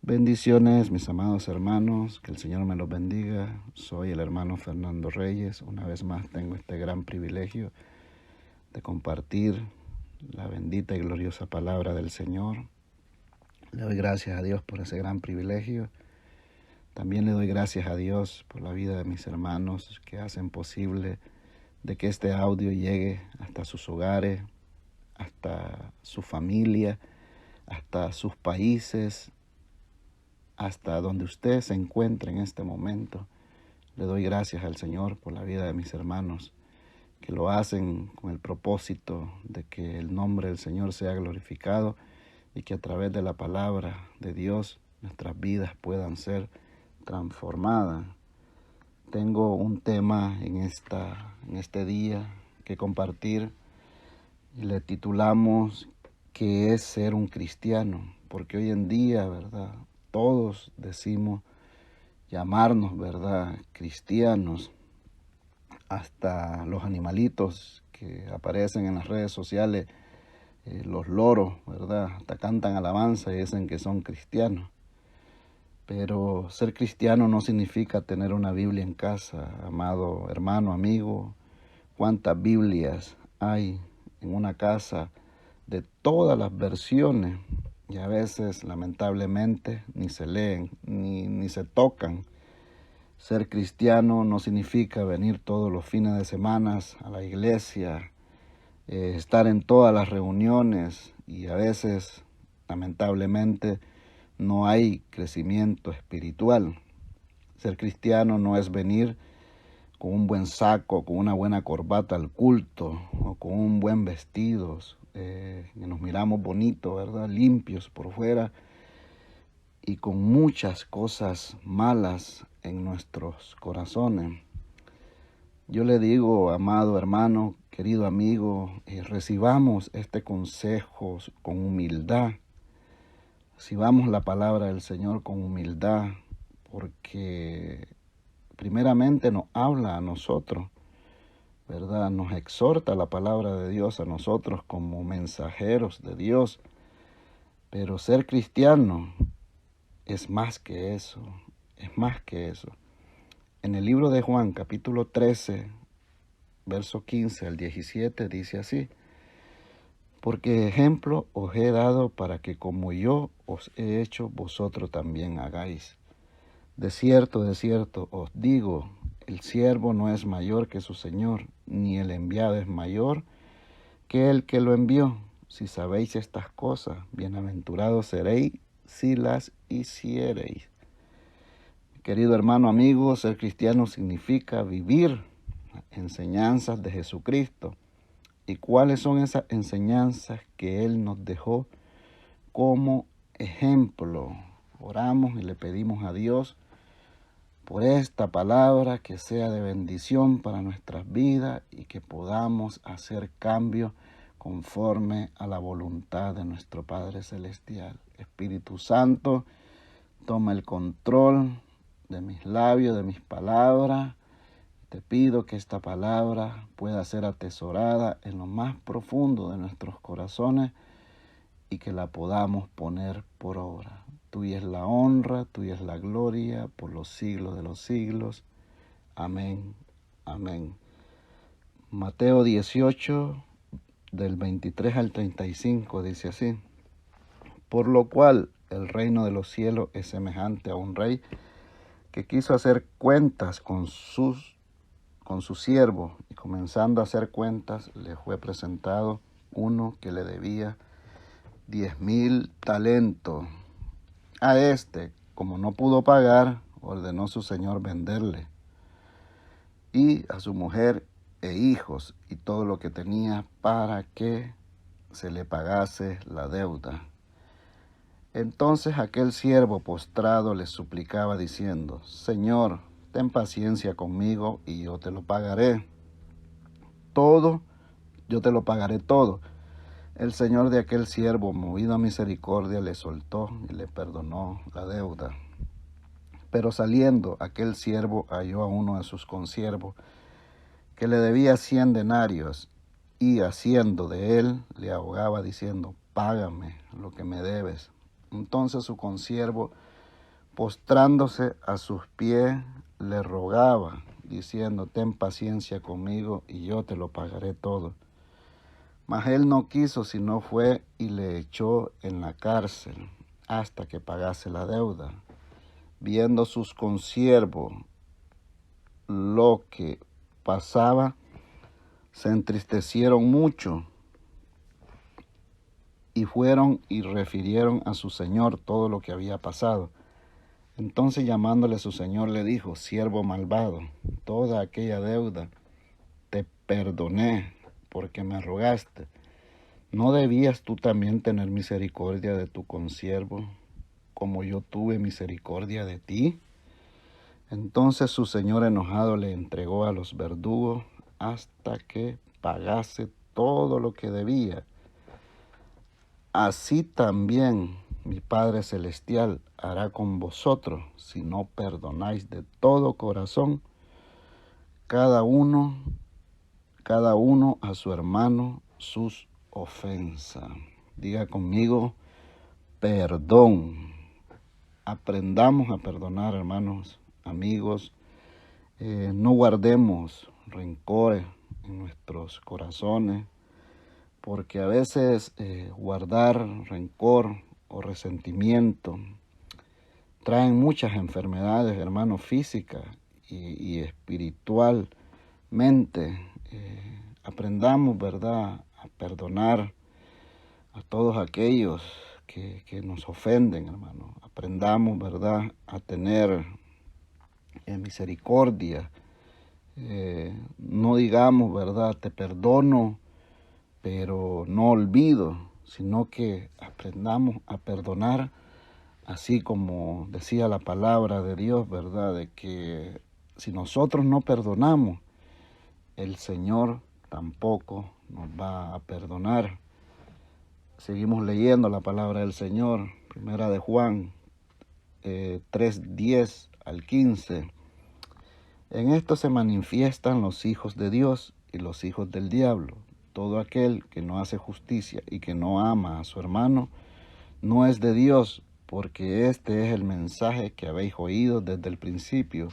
Bendiciones, mis amados hermanos, que el Señor me los bendiga. Soy el hermano Fernando Reyes. Una vez más tengo este gran privilegio de compartir la bendita y gloriosa palabra del Señor. Le doy gracias a Dios por ese gran privilegio. También le doy gracias a Dios por la vida de mis hermanos que hacen posible de que este audio llegue hasta sus hogares, hasta su familia, hasta sus países, hasta donde usted se encuentre en este momento. Le doy gracias al Señor por la vida de mis hermanos que lo hacen con el propósito de que el nombre del Señor sea glorificado y que a través de la palabra de Dios nuestras vidas puedan ser transformadas. Tengo un tema en este día que compartir y le titulamos ¿qué es ser un cristiano? Porque hoy en día, ¿verdad? Todos decimos llamarnos, ¿verdad?, cristianos. Hasta los animalitos que aparecen en las redes sociales, los loros, ¿verdad?, hasta cantan alabanza y dicen que son cristianos. Pero ser cristiano no significa tener una Biblia en casa, amado hermano, amigo. ¿Cuántas Biblias hay en una casa de todas las versiones? Y a veces, lamentablemente, ni se leen, ni se tocan. Ser cristiano no significa venir todos los fines de semana a la iglesia, estar en todas las reuniones y a veces, lamentablemente, no hay crecimiento espiritual. Ser cristiano no es venir con un buen saco, con una buena corbata al culto o con un buen vestido, que nos miramos bonitos, ¿verdad?, limpios por fuera y con muchas cosas malas en nuestros corazones. Yo le digo, amado hermano, querido amigo, recibamos este consejo con humildad. Recibamos la palabra del Señor con humildad, porque primeramente nos habla a nosotros, ¿verdad? Nos exhorta la palabra de Dios a nosotros como mensajeros de Dios. Pero ser cristiano es más que eso, es más que eso. En el libro de Juan, capítulo 13, verso 15 al 17, dice así: porque ejemplo os he dado para que como yo os he hecho, vosotros también hagáis. De cierto os digo, el siervo no es mayor que su Señor, ni el enviado es mayor que el que lo envió. Si sabéis estas cosas, bienaventurados seréis si las hiciereis. Querido hermano, amigo, ser cristiano significa vivir enseñanzas de Jesucristo. ¿Y cuáles son esas enseñanzas que Él nos dejó como ejemplo? Oramos y le pedimos a Dios por esta palabra que sea de bendición para nuestras vidas y que podamos hacer cambios conforme a la voluntad de nuestro Padre Celestial. Espíritu Santo, toma el control de mis labios, de mis palabras. Te pido que esta palabra pueda ser atesorada en lo más profundo de nuestros corazones y que la podamos poner por obra. Tuya es la honra, tuya es la gloria por los siglos de los siglos. Amén, amén. Mateo 18, del 23 al 35, dice así: por lo cual el reino de los cielos es semejante a un rey que quiso hacer cuentas con su siervo, y comenzando a hacer cuentas le fue presentado uno que le debía 10,000 talentos. A este, como no pudo pagar, ordenó su señor venderle, y a su mujer e hijos y todo lo que tenía, para que se le pagase la deuda. Entonces aquel siervo postrado le suplicaba diciendo: Señor, ten paciencia conmigo y yo te lo pagaré todo. El señor de aquel siervo, movido a misericordia, le soltó y le perdonó la deuda. Pero saliendo, aquel siervo halló a uno de sus consiervos que le debía 100 denarios, y haciendo de él, le ahogaba diciendo: págame lo que me debes. Entonces su consiervo, postrándose a sus pies, le rogaba, diciendo: ten paciencia conmigo y yo te lo pagaré todo. Mas él no quiso, sino fue y le echó en la cárcel hasta que pagase la deuda. Viendo sus consiervos lo que pasaba, se entristecieron mucho y fueron y refirieron a su señor todo lo que había pasado. Entonces, llamándole su señor, le dijo: siervo malvado, toda aquella deuda te perdoné porque me rogaste. ¿No debías tú también tener misericordia de tu consiervo, como yo tuve misericordia de ti? Entonces su señor enojado le entregó a los verdugos hasta que pagase todo lo que debía. Así también mi Padre Celestial hará con vosotros, si no perdonáis de todo corazón cada uno a su hermano sus ofensas. Diga conmigo: perdón. Aprendamos a perdonar, hermanos, amigos. No guardemos rencores en nuestros corazones, porque a veces guardar rencor o resentimiento traen muchas enfermedades, hermanos, físicas y espiritualmente. Aprendamos, ¿verdad?, a perdonar a todos aquellos que nos ofenden, hermano. Aprendamos, ¿verdad?, a tener misericordia. No digamos, ¿verdad?, te perdono, pero no olvido, sino que aprendamos a perdonar, así como decía la palabra de Dios, ¿verdad?, de que si nosotros no perdonamos, el Señor tampoco nos va a perdonar. Seguimos leyendo la palabra del Señor, primera de Juan 3:10 al 15. En esto se manifiestan los hijos de Dios y los hijos del diablo. Todo aquel que no hace justicia y que no ama a su hermano no es de Dios, porque este es el mensaje que habéis oído desde el principio,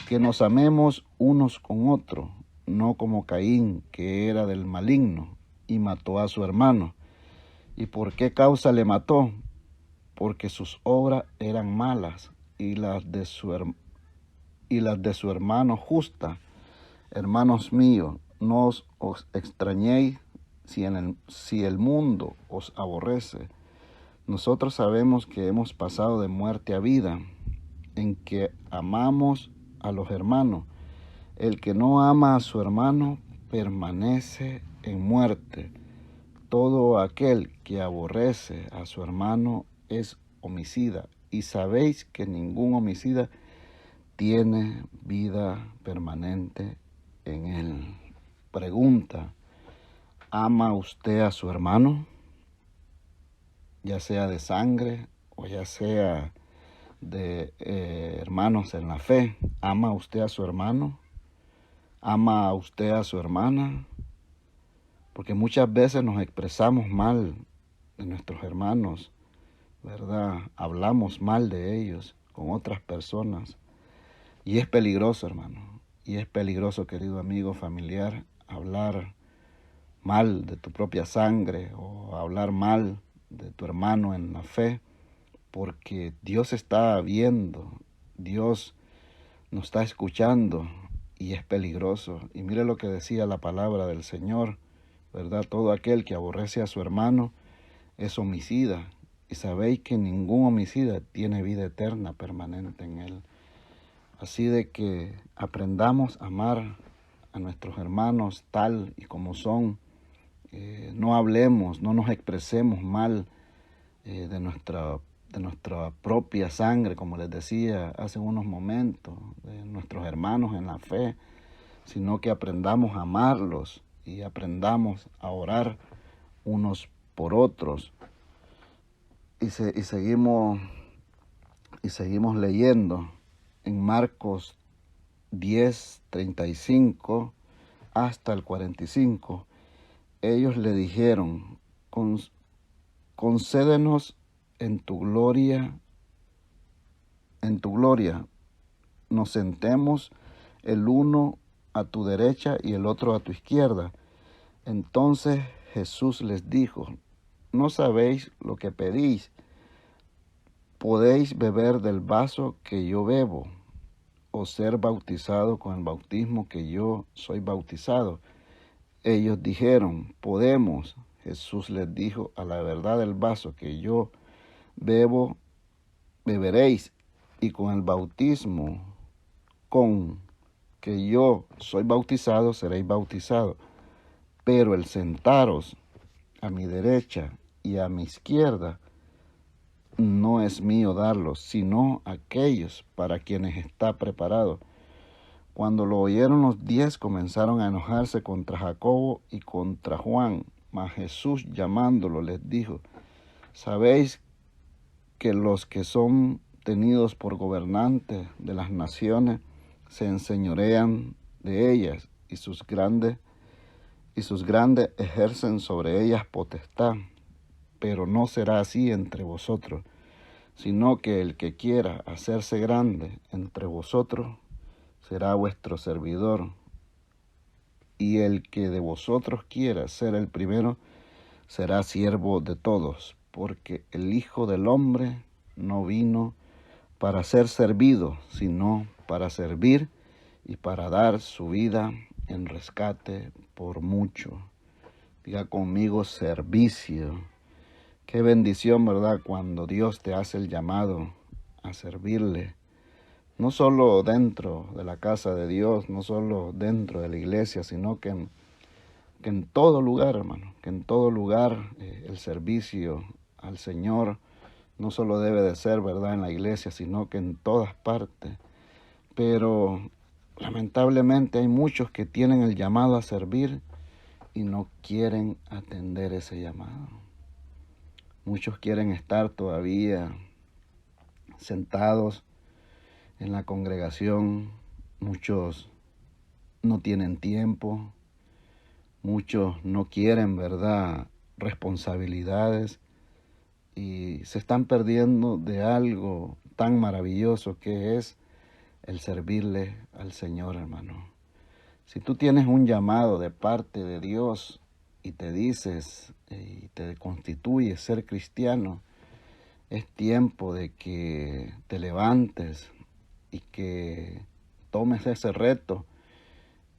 que nos amemos unos con otros, no como Caín, que era del maligno y mató a su hermano. ¿Y por qué causa le mató? Porque sus obras eran malas y las de su hermano justas. Hermanos míos, no os extrañéis si el mundo os aborrece. Nosotros sabemos que hemos pasado de muerte a vida, en que amamos a los hermanos. El que no ama a su hermano permanece en muerte. Todo aquel que aborrece a su hermano es homicida, y sabéis que ningún homicida tiene vida permanente en él. Pregunta: ¿ama usted a su hermano? Ya sea de sangre o ya sea de hermanos en la fe. ¿Ama usted a su hermano? ¿Ama usted a su hermana? Porque muchas veces nos expresamos mal de nuestros hermanos, ¿verdad? Hablamos mal de ellos con otras personas. Y es peligroso, hermano. Y es peligroso, querido amigo, familiar, hablar mal de tu propia sangre o hablar mal de tu hermano en la fe, porque Dios está viendo, Dios nos está escuchando y es peligroso. Y mire lo que decía la palabra del Señor, ¿verdad? Todo aquel que aborrece a su hermano es homicida, y sabéis que ningún homicida tiene vida eterna permanente en él. Así de que aprendamos a amar a nuestros hermanos tal y como son. No hablemos, no nos expresemos mal de nuestra propia sangre, como les decía hace unos momentos, de nuestros hermanos en la fe, sino que aprendamos a amarlos y aprendamos a orar unos por otros. Y seguimos leyendo en Marcos 10:35 hasta el 45. Ellos le dijeron: concédenos en tu gloria en tu gloria nos sentemos el uno a tu derecha y el otro a tu izquierda. Entonces Jesús les dijo, no sabéis lo que pedís. ¿Podéis beber del vaso que yo bebo, o ser bautizado con el bautismo que yo soy bautizado? Ellos dijeron, podemos. Jesús les dijo, a la verdad del vaso que yo bebo, beberéis, y con el bautismo con que yo soy bautizado, seréis bautizados. Pero el sentaros a mi derecha y a mi izquierda no es mío darlos, sino aquellos para quienes está preparado. Cuando lo oyeron los 10 comenzaron a enojarse contra Jacobo y contra Juan. Mas Jesús, llamándolo, les dijo, ¿sabéis que los que son tenidos por gobernantes de las naciones se enseñorean de ellas, y sus grandes ejercen sobre ellas potestad? Pero no será así entre vosotros, sino que el que quiera hacerse grande entre vosotros será vuestro servidor, y el que de vosotros quiera ser el primero será siervo de todos, porque el Hijo del Hombre no vino para ser servido, sino para servir y para dar su vida en rescate por mucho. Diga conmigo, servicio. Qué bendición, ¿verdad?, cuando Dios te hace el llamado a servirle. No solo dentro de la casa de Dios, no solo dentro de la iglesia, sino que en todo lugar, hermano, que en todo lugar el servicio al Señor no solo debe de ser, ¿verdad?, en la iglesia, sino que en todas partes. Pero lamentablemente hay muchos que tienen el llamado a servir y no quieren atender ese llamado. Muchos quieren estar todavía sentados en la congregación, muchos no tienen tiempo, muchos no quieren, ¿verdad?, responsabilidades, y se están perdiendo de algo tan maravilloso que es el servirle al Señor, hermano. Si tú tienes un llamado de parte de Dios y te dices y te constituyes ser cristiano, es tiempo de que te levantes y que tomes ese reto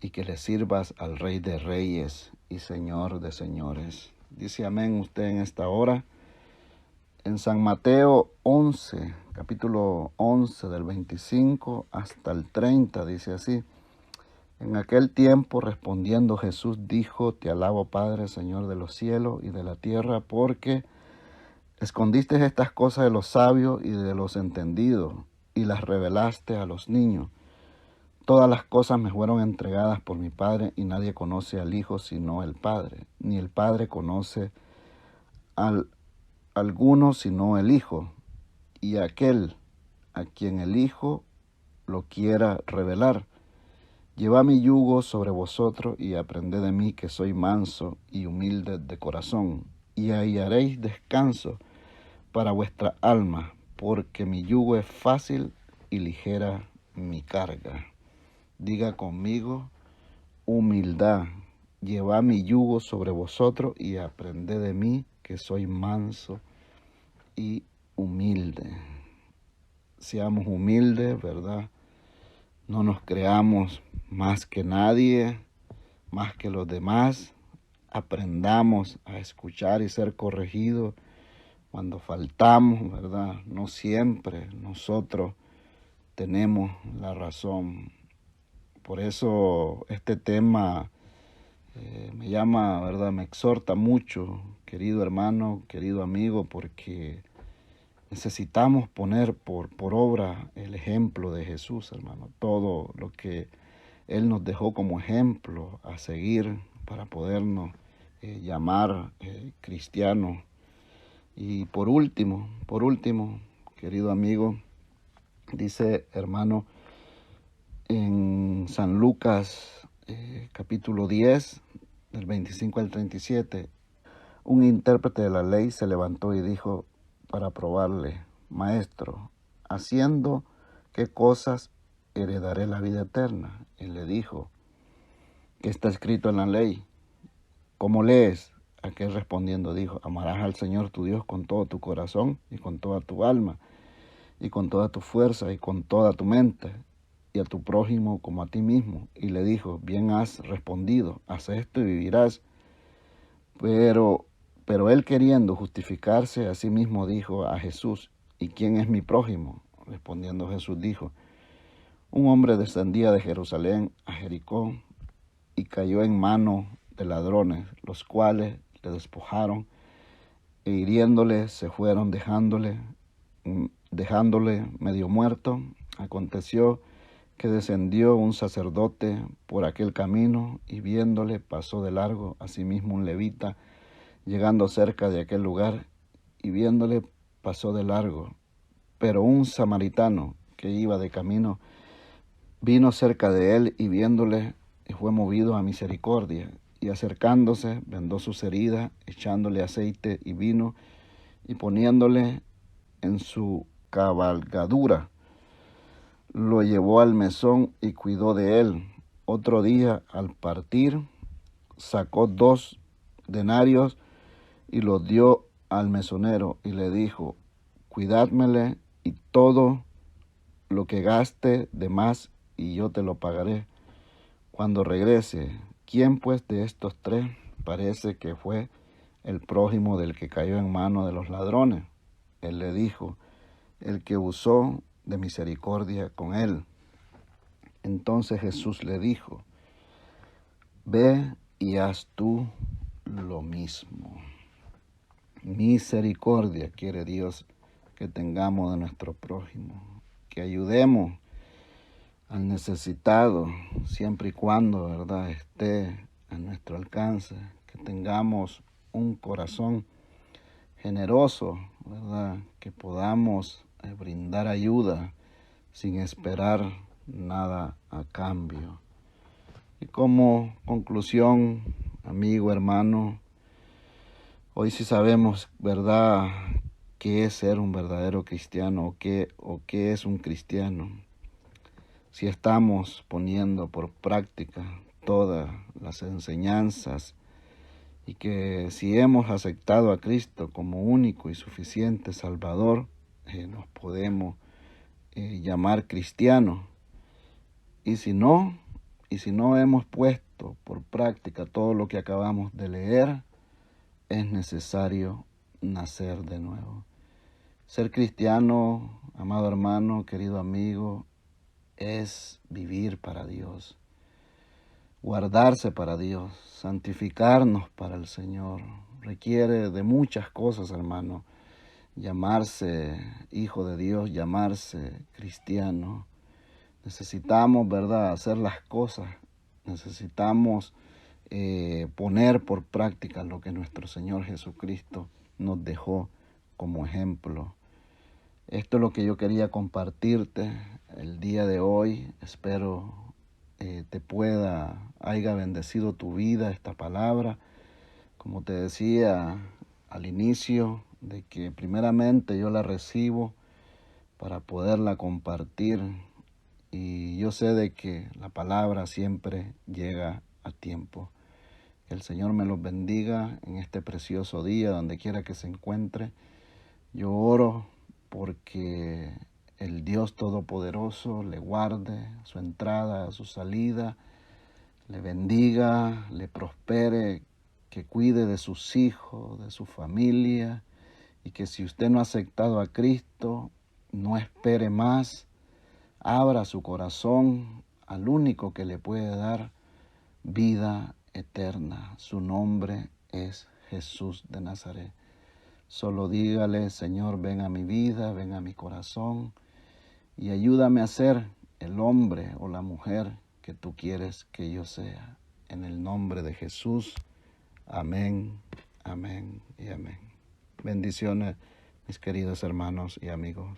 y que le sirvas al Rey de Reyes y Señor de Señores. Dice amén usted en esta hora. En San Mateo 11, capítulo 11, del 25 hasta el 30, dice así. En aquel tiempo, respondiendo Jesús, dijo, te alabo, Padre, Señor de los cielos y de la tierra, porque escondiste estas cosas de los sabios y de los entendidos, y las revelaste a los niños. Todas las cosas me fueron entregadas por mi Padre, y nadie conoce al Hijo sino el Padre, ni el Padre conoce al alguno sino el Hijo, y aquel a quien el Hijo lo quiera revelar. Llevad mi yugo sobre vosotros y aprended de mí, que soy manso y humilde de corazón, y hallaréis descanso para vuestra alma, porque mi yugo es fácil y ligera mi carga. Diga conmigo, humildad. Llevad mi yugo sobre vosotros y aprended de mí, que soy manso y humilde. Seamos humildes, ¿verdad? No nos creamos más que nadie, más que los demás. Aprendamos a escuchar y ser corregidos cuando faltamos, ¿verdad? No siempre nosotros tenemos la razón. Por eso este tema me llama, ¿verdad? Me exhorta mucho, querido hermano, querido amigo, porque necesitamos poner por obra el ejemplo de Jesús, hermano. Todo lo que Él nos dejó como ejemplo a seguir para podernos llamar cristianos. Y por último, querido amigo, dice, hermano, en San Lucas capítulo 10, del 25 al 37, un intérprete de la ley se levantó y dijo para probarle, Maestro, haciendo ¿qué cosas heredaré la vida eterna? Y le dijo, ¿qué está escrito en la ley? ¿Cómo lees? Aquel respondiendo dijo, amarás al Señor tu Dios con todo tu corazón y con toda tu alma y con toda tu fuerza y con toda tu mente, y a tu prójimo como a ti mismo. Y le dijo, bien has respondido, haz esto y vivirás. Pero él, queriendo justificarse a sí mismo, dijo a Jesús, ¿y quién es mi prójimo? Respondiendo Jesús dijo, un hombre descendía de Jerusalén a Jericó y cayó en mano de ladrones, los cuales le despojaron e hiriéndole se fueron dejándole medio muerto. Aconteció que descendió un sacerdote por aquel camino y viéndole pasó de largo. Asimismo un levita, llegando cerca de aquel lugar y viéndole pasó de largo. Pero un samaritano que iba de camino vino cerca de él y viéndole fue movido a misericordia, y acercándose vendó sus heridas, echándole aceite y vino y poniéndole en su cabalgadura, lo llevó al mesón y cuidó de él. Otro día, al partir, sacó 2 denarios y los dio al mesonero y le dijo, cuidádmele y todo lo que gaste de más y yo te lo pagaré cuando regrese. ¿Quién pues de estos 3 parece que fue el prójimo del que cayó en mano de los ladrones? Él le dijo, el que usó de misericordia con él. Entonces Jesús le dijo, ve y haz tú lo mismo. Misericordia quiere Dios que tengamos de nuestro prójimo, que ayudemos al necesitado siempre y cuando, ¿verdad?, esté a nuestro alcance, que tengamos un corazón generoso, ¿verdad?, que podamos brindar ayuda sin esperar nada a cambio. Y como conclusión, amigo, hermano, hoy sí sabemos, ¿verdad?, qué es ser un verdadero cristiano o qué es un cristiano. Si estamos poniendo por práctica todas las enseñanzas y que si hemos aceptado a Cristo como único y suficiente Salvador, nos podemos llamar cristianos. Y si no hemos puesto por práctica todo lo que acabamos de leer, es necesario nacer de nuevo. Ser cristiano, amado hermano, querido amigo, es vivir para Dios, guardarse para Dios, santificarnos para el Señor. Requiere de muchas cosas, hermano, llamarse hijo de Dios, llamarse cristiano. Necesitamos, ¿verdad?, hacer las cosas. Necesitamos poner por práctica lo que nuestro Señor Jesucristo nos dejó como ejemplo. Esto es lo que yo quería compartirte el día de hoy. Espero haya bendecido tu vida esta palabra. Como te decía al inicio, de que primeramente yo la recibo para poderla compartir. Y yo sé de que la palabra siempre llega a tiempo. Que el Señor me los bendiga en este precioso día, donde quiera que se encuentre. Yo oro porque el Dios Todopoderoso le guarde su entrada, su salida, le bendiga, le prospere, que cuide de sus hijos, de su familia, y que si usted no ha aceptado a Cristo, no espere más, abra su corazón al único que le puede dar vida eterna. Su nombre es Jesús de Nazaret. Solo dígale, Señor, ven a mi vida, ven a mi corazón y ayúdame a ser el hombre o la mujer que tú quieres que yo sea. En el nombre de Jesús, amén, amén y amén. Bendiciones, mis queridos hermanos y amigos.